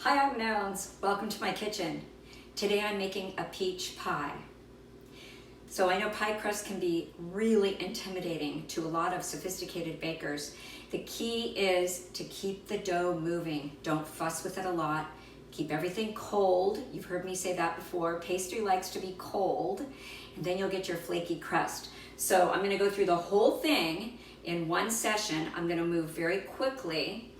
Hi, I'm Nonnz. Welcome to my kitchen. Today I'm making a peach pie. So I know pie crust can be really intimidating to a lot of sophisticated bakers. The key is to keep the dough moving. Don't fuss with it a lot. Keep everything cold. You've heard me say that before. Pastry likes to be cold, and then you'll get your flaky crust. So I'm gonna go through the whole thing in one session. I'm gonna move very quickly.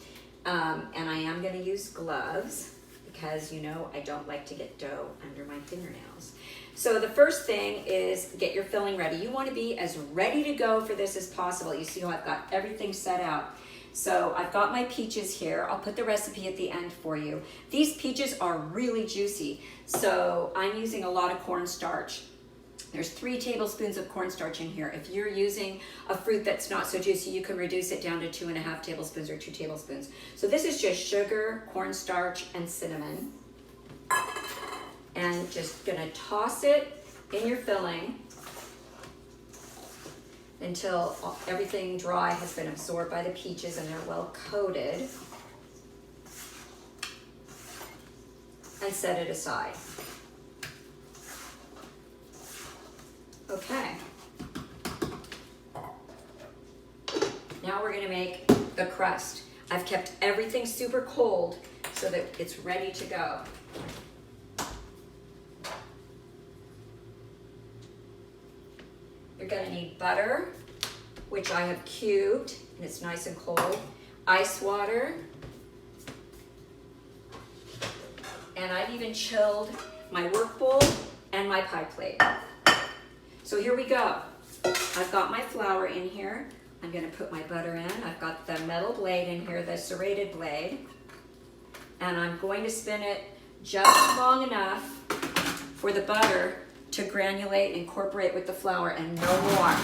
And I am going to use gloves because, you know, I don't like to get dough under my fingernails. So the first thing is get your filling ready. You want to be as ready to go for this as possible. You see how I've got everything set out. So I've got my peaches here. I'll put the recipe at the end for you. These peaches are really juicy. So I'm using a lot of cornstarch. There's 3 tablespoons of cornstarch in here. If you're using a fruit that's not so juicy, you can reduce it down to 2.5 tablespoons or 2 tablespoons. So this is just sugar, cornstarch, and cinnamon. And just gonna toss it in your filling until everything dry has been absorbed by the peaches and they're well coated. And set it aside. Okay, now we're gonna make the crust. I've kept everything super cold so that it's ready to go. You're gonna need butter, which I have cubed, and it's nice and cold, ice water, and I've even chilled my work bowl and my pie plate. So here we go. I've got my flour in here. I'm gonna put my butter in. I've got the metal blade in here, the serrated blade. And I'm going to spin it just long enough for the butter to granulate, incorporate with the flour, and no more.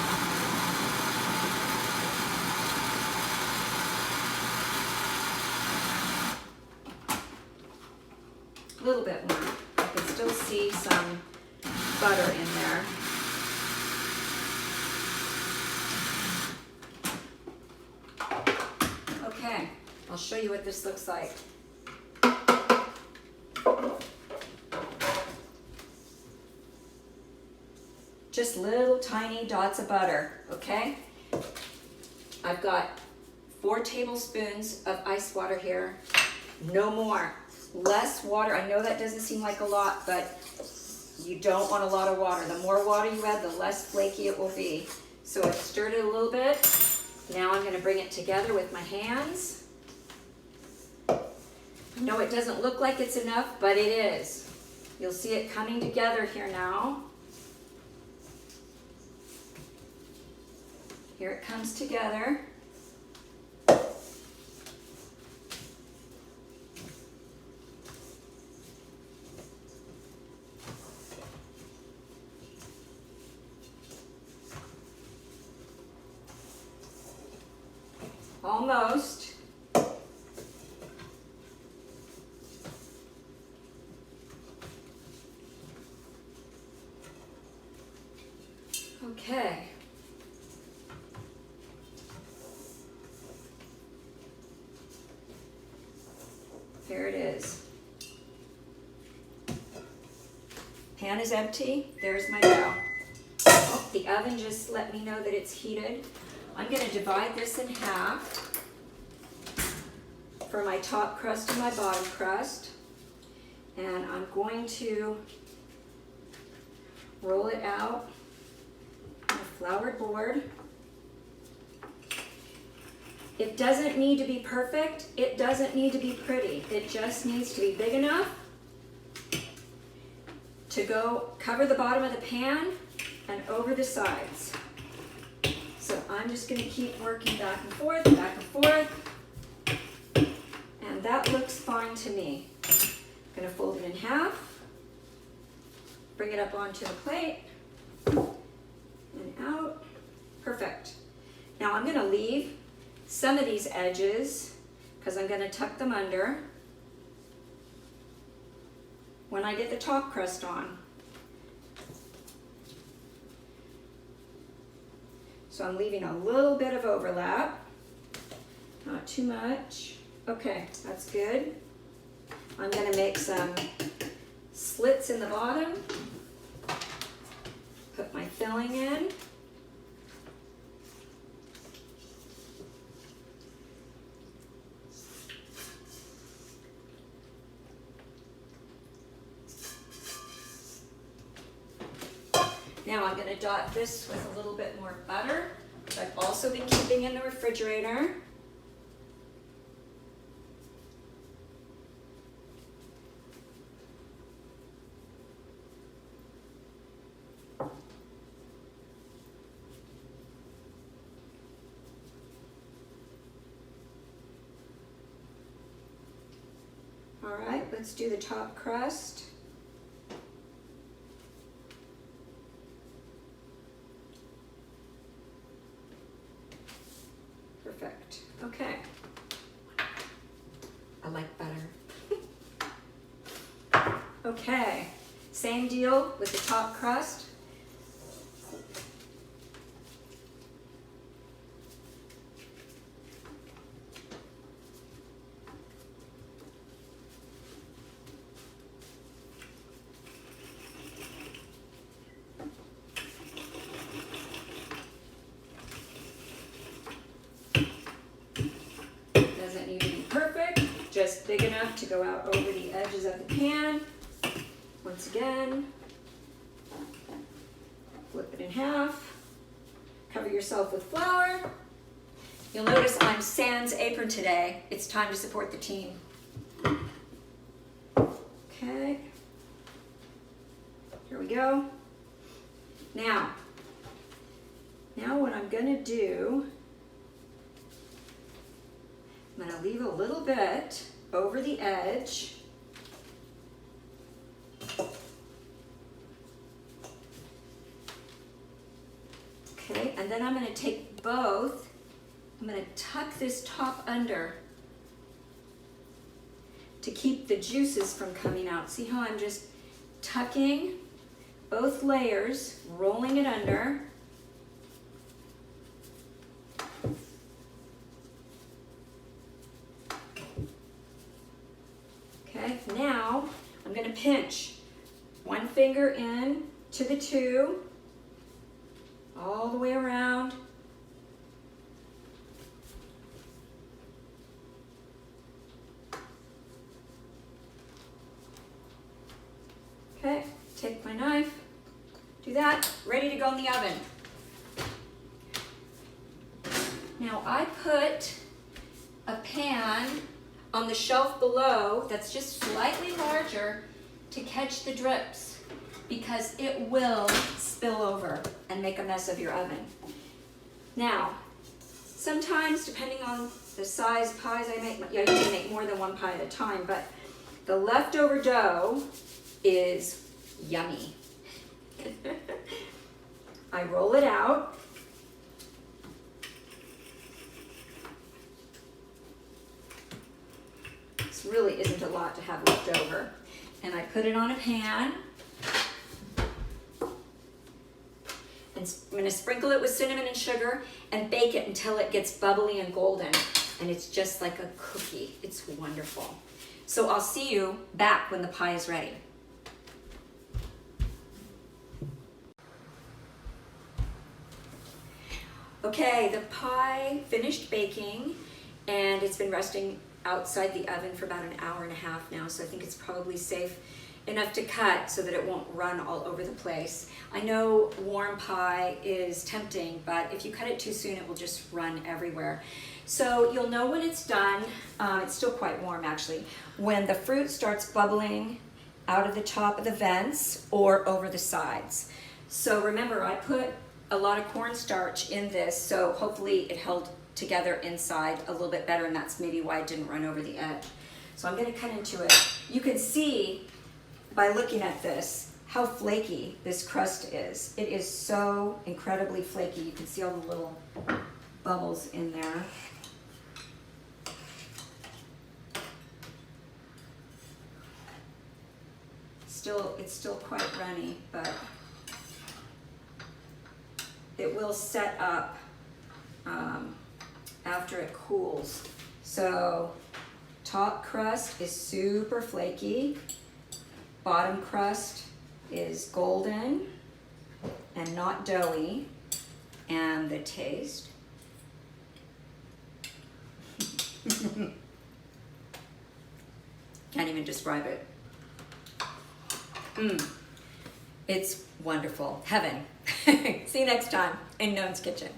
A little bit more. I can still see some butter in there. Okay, I'll show you what this looks like. Just little tiny dots of butter, okay? I've got 4 tablespoons of ice water here. No more. Less water. I know that doesn't seem like a lot, but you don't want a lot of water. The more water you add, the less flaky it will be. So I've stirred it a little bit. Now I'm going to bring it together with my hands. No, it doesn't look like it's enough, but it is. You'll see it coming together here now. Here it comes together. Almost. Okay. Here it is. Pan is empty. There's my dough. Oh, the oven just let me know that it's heated. I'm going to divide this in half for my top crust and my bottom crust. And I'm going to roll it out on a floured board. It doesn't need to be perfect. It doesn't need to be pretty. It just needs to be big enough to go cover the bottom of the pan and over the sides. So I'm just going to keep working back and forth, and that looks fine to me. I'm going to fold it in half, bring it up onto the plate, and out. Perfect. Now I'm going to leave some of these edges because I'm going to tuck them under when I get the top crust on. So I'm leaving a little bit of overlap, not too much. Okay, that's good. I'm going to make some slits in the bottom. Put my filling in. Now I'm going to dot this with a little bit more butter, which I've also been keeping in the refrigerator. All right, let's do the top crust. Perfect. Okay. I like butter. Okay, same deal with the top crust. Doesn't need to be perfect, just big enough to go out over the edges of the pan. Once again, flip it in half, cover yourself with flour. You'll notice I'm sans apron today. It's time to support the team. Okay, here we go. Now what I'm gonna do, I'm gonna leave a little bit over the edge. Okay, and then I'm gonna take both, I'm gonna tuck this top under to keep the juices from coming out. See how I'm just tucking both layers, rolling it under. Okay, now I'm going to pinch one finger in to the two, all the way around. Okay, take my knife, do that, ready to go in the oven. Now I put a pan on the shelf below that's just slightly larger to catch the drips, because it will spill over and make a mess of your oven. Now, sometimes depending on the size pies I make, you can make more than one pie at a time, but the leftover dough is yummy. I roll it out. This really isn't a lot to have left over. And I put it on a pan. And I'm going to sprinkle it with cinnamon and sugar and bake it until it gets bubbly and golden. And it's just like a cookie. It's wonderful. So I'll see you back when the pie is ready. Okay, the pie finished baking, and it's been resting outside the oven for about an hour and a half now, so I think it's probably safe enough to cut so that it won't run all over the place. I know warm pie is tempting, but if you cut it too soon, it will just run everywhere. So you'll know when it's done, it's still quite warm actually, when the fruit starts bubbling out of the top of the vents or over the sides. So remember, I put a lot of cornstarch in this, so hopefully it held together inside a little bit better, and that's maybe why it didn't run over the edge. So I'm going to cut into it. You can see by looking at this how flaky this crust is. It is so incredibly flaky. You can see all the little bubbles in there. It's still quite runny, but it will set up after it cools. So Top crust is super flaky. Bottom crust is golden and not doughy. And the taste. Can't even describe it. It's wonderful. Heaven. See you next time in Nonnz Kitchen.